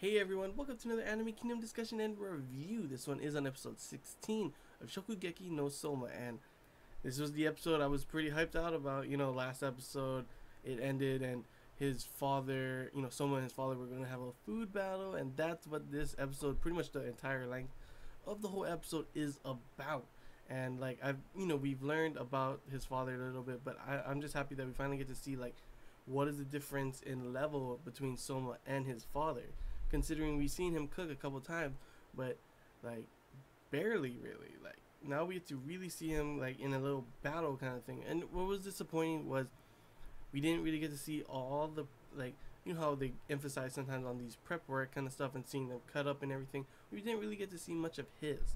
Hey everyone, welcome to another Anime Kingdom discussion and review. This one is on episode 16 of Shokugeki no Souma, and this was the episode I was pretty hyped out about. Last episode it ended and his father, Souma and his father were going to have a food battle, and that's what this episode, pretty much the entire length of the whole episode, is about. And we've learned about his father a little bit, but I'm just happy that we finally get to see what is the difference in level between Souma and his father, considering we've seen him cook a couple times, but like barely really. Like now we get to really see him in a little battle kind of thing. And what was disappointing was we didn't really get to see all the how they emphasize sometimes on these prep work kind of stuff and seeing them cut up and everything. We didn't really get to see much of his.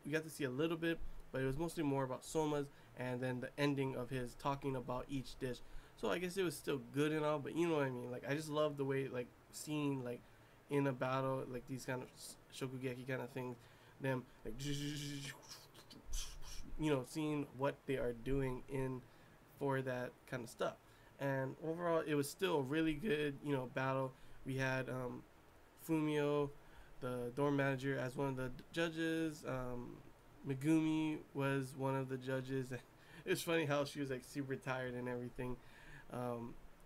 We got to see a little bit, but it was mostly more about Soma's, and then the ending of his talking about each dish. So I guess it was still good and all, but you know what I mean. I just love the way seeing in a battle these kind of Shokugeki kind of things, them seeing what they are doing in for that kind of stuff. And overall, it was still a really good battle. We had Fumio, the dorm manager, as one of the judges. Megumi was one of the judges. It was funny how she was super tired and everything.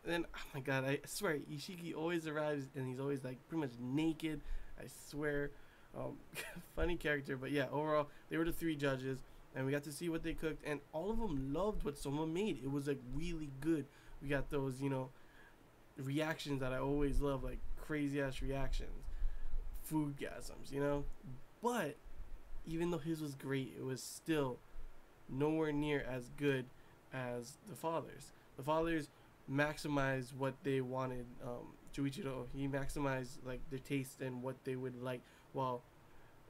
And oh my god, I swear Ishiki always arrives and he's always pretty much naked. I swear. Funny character, but yeah, overall they were the three judges, and we got to see what they cooked, and all of them loved what Soma made. It was really good. We got those reactions that I always love, crazy ass reactions, foodgasms. But even though his was great, it was still nowhere near as good as the father's. The father's maximized what they wanted. Joichiro, he maximized their taste and what they would like, while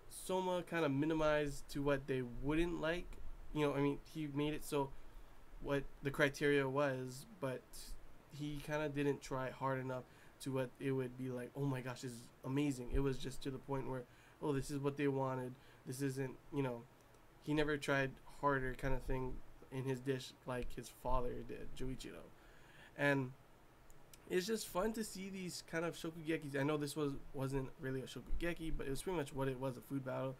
Soma kind of minimized to what they wouldn't like. He made it so what the criteria was, but he kind of didn't try hard enough to what it would be like. Oh my gosh, this is amazing. It was just to the point where, oh, this is what they wanted. This isn't, he never tried harder kind of thing in his dish like his father did, Joichiro. And it's just fun to see these kind of shokugekis. I know this wasn't really a shokugeki, but it was pretty much what it was, a food battle.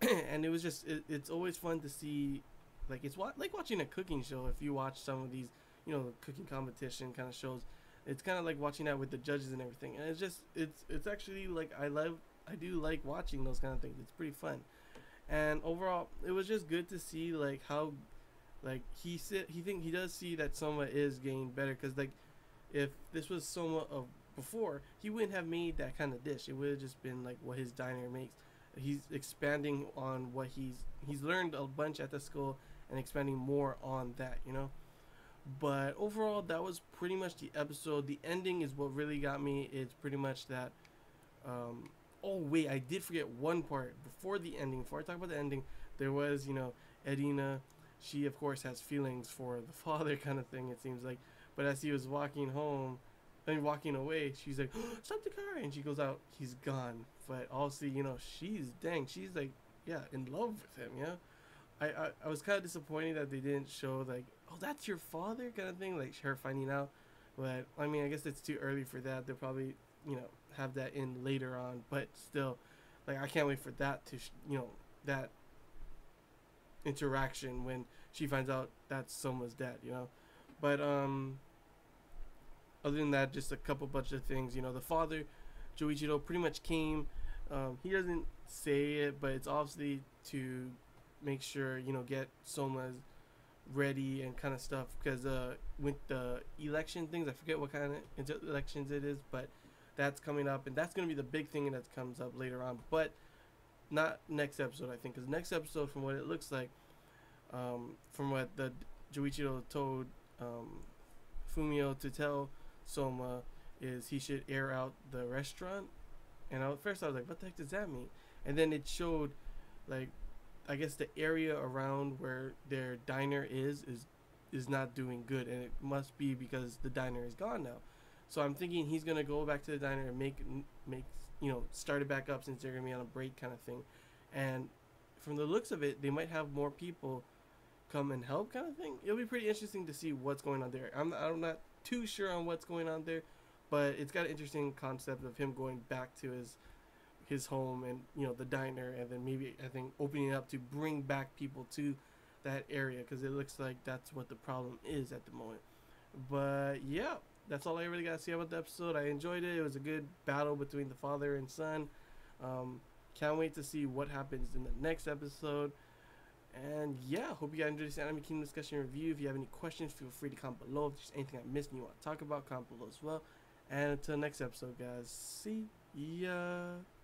And it was just it's always fun to see, it's like watching a cooking show. If you watch some of these cooking competition kind of shows, it's kind of like watching that with the judges and everything. And it's actually I do like watching those kind of things. It's pretty fun. And overall, it was just good to see how he does see that Soma is getting better, because if this was Soma of before, he wouldn't have made that kind of dish. It would have just been what his diner makes. He's expanding on what he's learned a bunch at the school and expanding more on that. But overall, that was pretty much the episode. The ending is what really got me. It's pretty much that. Oh wait, I did forget one part before the ending. Before I talk about the ending, there was Edina. She of course has feelings for the father kind of thing, it seems like. But as he was walking away, she's like, oh, stop the car, and she goes out. He's gone. But also, she's yeah, in love with him. I was kind of disappointed that they didn't show oh, that's your father kind of thing, her finding out. But I mean, I guess it's too early for that. They'll probably have that in later on. But still, I can't wait for that to that interaction when she finds out that's Soma's dad. But other than that, just a couple bunch of things. The father, Joichiro, pretty much came. He doesn't say it, but it's obviously to make sure get Soma's ready and kind of stuff, because with the election things, I forget what kind of elections it is, but that's coming up, and that's going to be the big thing that comes up later on, but not next episode, I think, because next episode, from what it looks like, from what the Joichiro told Fumio to tell Soma, is he should air out the restaurant. And at first I was like, what the heck does that mean? And then it showed I guess the area around where their diner is not doing good, and it must be because the diner is gone now. So I'm thinking he's gonna go back to the diner and make start it back up, since they're gonna be on a break kind of thing. And from the looks of it, they might have more people come and help kind of thing. It'll be pretty interesting to see what's going on there. I'm not too sure on what's going on there, but it's got an interesting concept of him going back to his home and the diner, and then maybe I think opening up to bring back people to that area because it looks like that's what the problem is at the moment. But yeah, that's all I really got to say about the episode. I enjoyed it. It was a good battle between the father and son. Um, can't wait to see what happens in the next episode. And yeah, hope you guys enjoyed this Anime Kingdom discussion review. If you have any questions, feel free to comment below. If there's anything I missed and you want to talk about, comment below as well. And until next episode, guys, see ya.